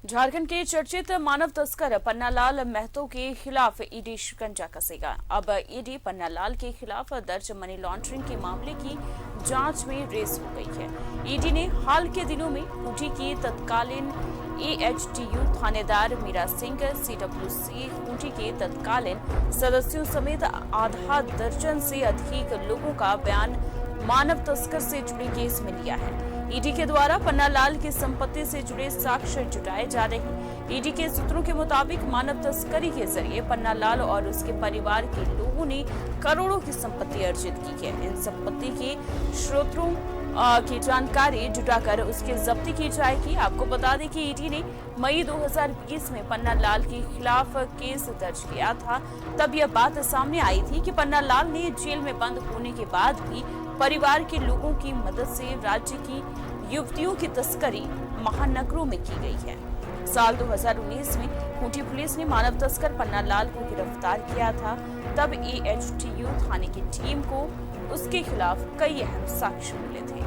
झारखंड के चर्चित मानव तस्कर पन्नालाल महतो के खिलाफ ईडी शिकंजा कसेगा। अब ईडी पन्नालाल के खिलाफ दर्ज मनी लॉन्ड्रिंग के मामले की जांच में रेस हो गई है। ईडी ने हाल के दिनों में खूंटी की तत्कालीन एएचटीयू थानेदार मीरा सिंह, सीडब्ल्यूसी खूंटी के तत्कालीन सदस्यों समेत आधा दर्जन से अधिक लोगों का बयान मानव तस्कर से जुड़े केस में लिया है। ईडी के द्वारा पन्नालाल की संपत्ति से जुड़े साक्ष्य जुटाए जा रहे हैं। ईडी के सूत्रों के मुताबिक मानव तस्करी के जरिए पन्नालाल और उसके परिवार के लोगों ने करोड़ों की संपत्ति अर्जित की है। इन संपत्ति के स्रोतों की जानकारी जुटाकर उसकी जब्ती की जाएगी। आपको बता दें कि ईडी ने मई 2020 में पन्नालाल के खिलाफ केस दर्ज किया था। तब यह बात सामने आई थी कि पन्नालाल ने जेल में बंद होने के बाद भी परिवार के लोगों की मदद से राज्य की युवतियों की तस्करी महानगरों में की गई है। साल 2019 में खूंटी पुलिस ने मानव तस्कर पन्नालाल को गिरफ्तार किया था। तब एएचटीयू थाने की टीम को उसके खिलाफ कई अहम साक्ष्य मिले थे।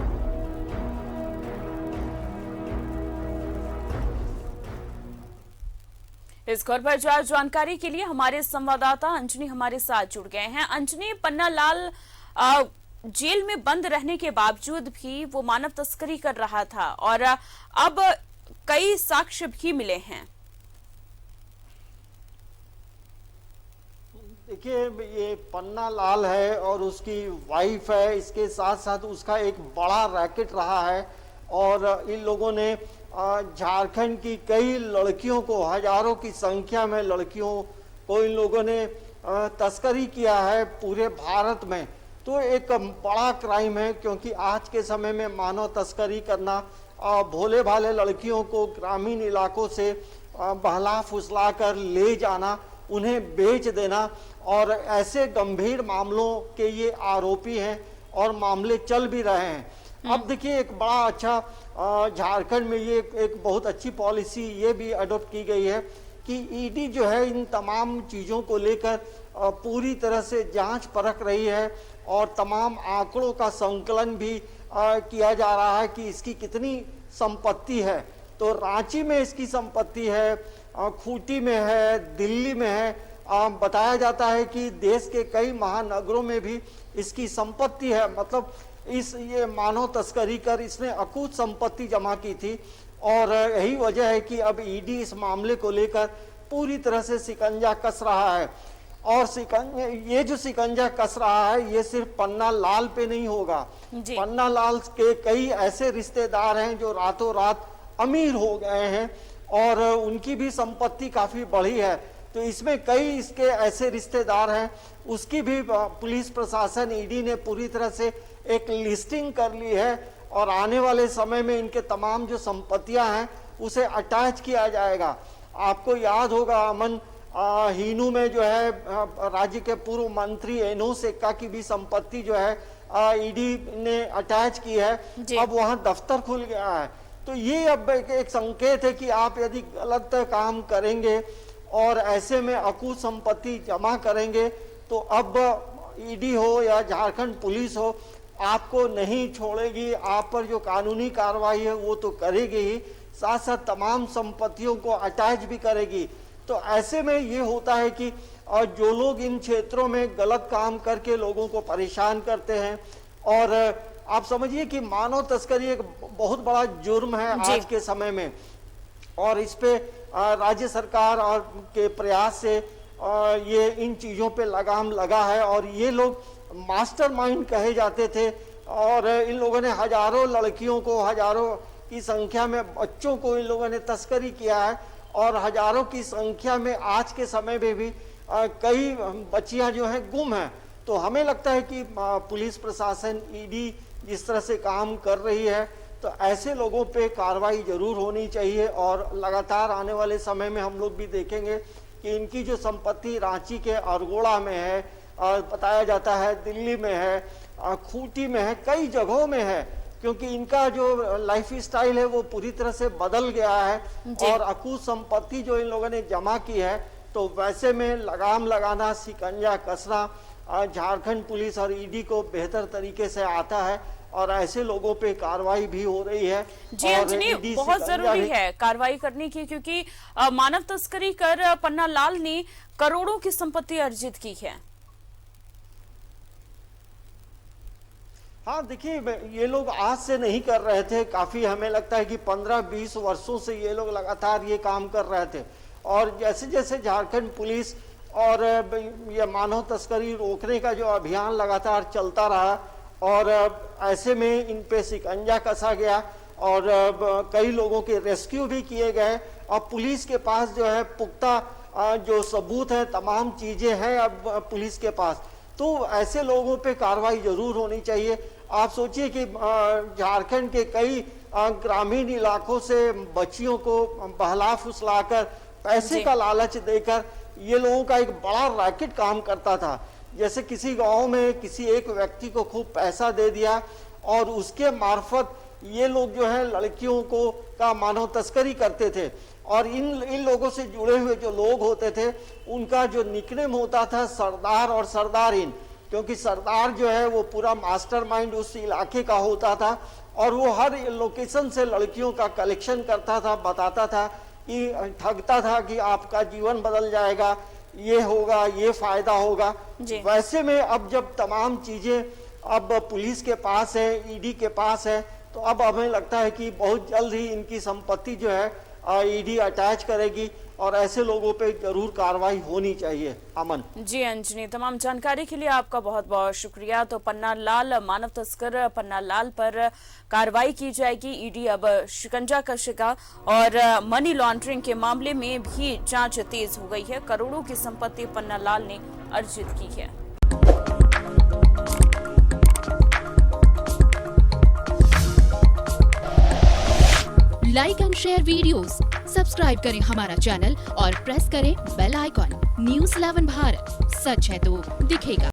इस खबर पर ज्यादा जानकारी के लिए हमारे संवाददाता अंजनी हमारे साथ जुड़ गए हैं। अंजनी, पन्नालाल जेल में बंद रहने के बावजूद भी वो मानव तस्करी कर रहा था और अब कई साक्ष्य भी मिले हैं। देखिए, ये पन्नालाल है और उसकी वाइफ है, इसके साथ साथ उसका एक बड़ा रैकेट रहा है और इन लोगों ने झारखंड की कई लड़कियों को, हजारों की संख्या में लड़कियों को इन लोगों ने तस्करी किया है पूरे भारत में। तो एक बड़ा क्राइम है, क्योंकि आज के समय में मानव तस्करी करना, भोले भाले लड़कियों को ग्रामीण इलाकों से बहला फुसला कर ले जाना, उन्हें बेच देना, और ऐसे गंभीर मामलों के ये आरोपी हैं और मामले चल भी रहे हैं। अब देखिए, एक बड़ा अच्छा झारखंड में ये एक बहुत अच्छी पॉलिसी ये भी अडॉप्ट की गई है कि ईडी जो है इन तमाम चीज़ों को लेकर पूरी तरह से जांच परख रही है और तमाम आंकड़ों का संकलन भी किया जा रहा है कि इसकी कितनी संपत्ति है। तो रांची में इसकी संपत्ति है, खूंटी में है, दिल्ली में है, बताया जाता है कि देश के कई महानगरों में भी इसकी संपत्ति है। मतलब ये मानव तस्करी कर इसने अकूत संपत्ति जमा की थी और यही वजह है कि अब ईडी इस मामले को लेकर पूरी तरह से शिकंजा कस रहा है। और ये जो शिकंजा कस रहा है ये सिर्फ पन्नालाल पे नहीं होगा। पन्नालाल के कई ऐसे रिश्तेदार हैं जो रातों रात अमीर हो गए हैं और उनकी भी संपत्ति काफी बढ़ी है। तो इसमें कई इसके ऐसे रिश्तेदार हैं, उसकी भी पुलिस प्रशासन ईडी ने पूरी तरह से एक लिस्टिंग कर ली है और आने वाले समय में इनके तमाम जो संपत्तियां हैं उसे अटैच किया जाएगा। आपको याद होगा अमन, हीनू में जो है राज्य के पूर्व मंत्री एनोस एक्का की भी संपत्ति जो है ईडी ने अटैच की है। अब वहां दफ्तर खुल गया है। तो ये अब एक संकेत है कि आप यदि गलत काम करेंगे और ऐसे में अकूत संपत्ति जमा करेंगे तो अब ईडी हो या झारखंड पुलिस हो आपको नहीं छोड़ेगी। आप पर जो कानूनी कार्रवाई है वो तो करेगी ही, साथ साथ तमाम संपत्तियों को अटैच भी करेगी। तो ऐसे में ये होता है कि जो लोग इन क्षेत्रों में गलत काम करके लोगों को परेशान करते हैं, और आप समझिए कि मानव तस्करी एक बहुत बड़ा जुर्म है आज के समय में, और इस पे राज्य सरकार और के प्रयास से ये इन चीज़ों पे लगाम लगा है। और ये लोग मास्टरमाइंड कहे जाते थे और इन लोगों ने हजारों लड़कियों को, हजारों की संख्या में बच्चों को इन लोगों ने तस्करी किया है और हजारों की संख्या में आज के समय में भी कई बच्चियां जो हैं गुम हैं। तो हमें लगता है कि पुलिस प्रशासन, ईडी जिस तरह से काम कर रही है तो ऐसे लोगों पे कार्रवाई जरूर होनी चाहिए। और लगातार आने वाले समय में हम लोग भी देखेंगे कि इनकी जो संपत्ति रांची के अरगोड़ा में है, बताया जाता है दिल्ली में है, खूंटी में है, कई जगहों में है, क्योंकि इनका जो लाइफ स्टाइल है वो पूरी तरह से बदल गया है और अकूत संपत्ति जो इन लोगों ने जमा की है। तो वैसे में लगाम लगाना, शिकंजा कसना झारखंड पुलिस और ईडी को बेहतर तरीके से आता है और ऐसे लोगों पे कार्रवाई भी हो रही है। जी और अंजनी, ईडी बहुत शिकंजा जरूरी भी- है कार्रवाई करने की, क्योंकि मानव तस्करी कर पन्नालाल ने करोड़ों की संपत्ति अर्जित की है। हाँ देखिए, ये लोग आज से नहीं कर रहे थे, काफी हमें लगता है कि 15-20 वर्षों से ये लोग लगातार ये काम कर रहे थे। और जैसे जैसे झारखंड पुलिस और ये मानव तस्करी रोकने का जो अभियान लगातार चलता रहा, और ऐसे में इन पे शिकंजा कसा गया और कई लोगों के रेस्क्यू भी किए गए। और पुलिस के पास जो है पुख्ता जो सबूत है, तमाम चीजें हैं अब पुलिस के पास, तो ऐसे लोगों पे कार्रवाई जरूर होनी चाहिए। आप सोचिए कि झारखंड के कई ग्रामीण इलाकों से बच्चियों को बहला फुसलाकर पैसे का लालच देकर ये लोगों का एक बड़ा रैकेट काम करता था। जैसे किसी गांव में किसी एक व्यक्ति को खूब पैसा दे दिया और उसके मार्फत ये लोग जो है लड़कियों को का मानव तस्करी करते थे। और इन लोगों से जुड़े हुए जो लोग होते थे उनका जो निकनेम होता था सरदार और सरदारिन, क्योंकि सरदार जो है वो पूरा मास्टरमाइंड उस इलाके का होता था और वो हर लोकेशन से लड़कियों का कलेक्शन करता था, बताता था कि ठगता था कि आपका जीवन बदल जाएगा, ये होगा, ये फायदा होगा। वैसे में अब जब तमाम चीजें अब पुलिस के पास है, ईडी के पास है, तो अब हमें लगता है कि बहुत जल्द ही इनकी संपत्ति जो है ईडी अटैच करेगी और ऐसे लोगों पे जरूर कार्रवाई होनी चाहिए। अमन जी अंजनी, तमाम जानकारी के लिए आपका बहुत बहुत शुक्रिया। तो पन्नालाल, मानव तस्कर पन्नालाल पर कार्रवाई की जाएगी, ईडी अब शिकंजा कसेगा और मनी लॉन्ड्रिंग के मामले में भी जांच तेज हो गई है। करोड़ों की संपत्ति पन्नालाल ने अर्जित की है। Like and share videos, subscribe करें हमारा चैनल और प्रेस करें बेल आइकॉन। न्यूज़ 11 भारत, सच है तो दिखेगा।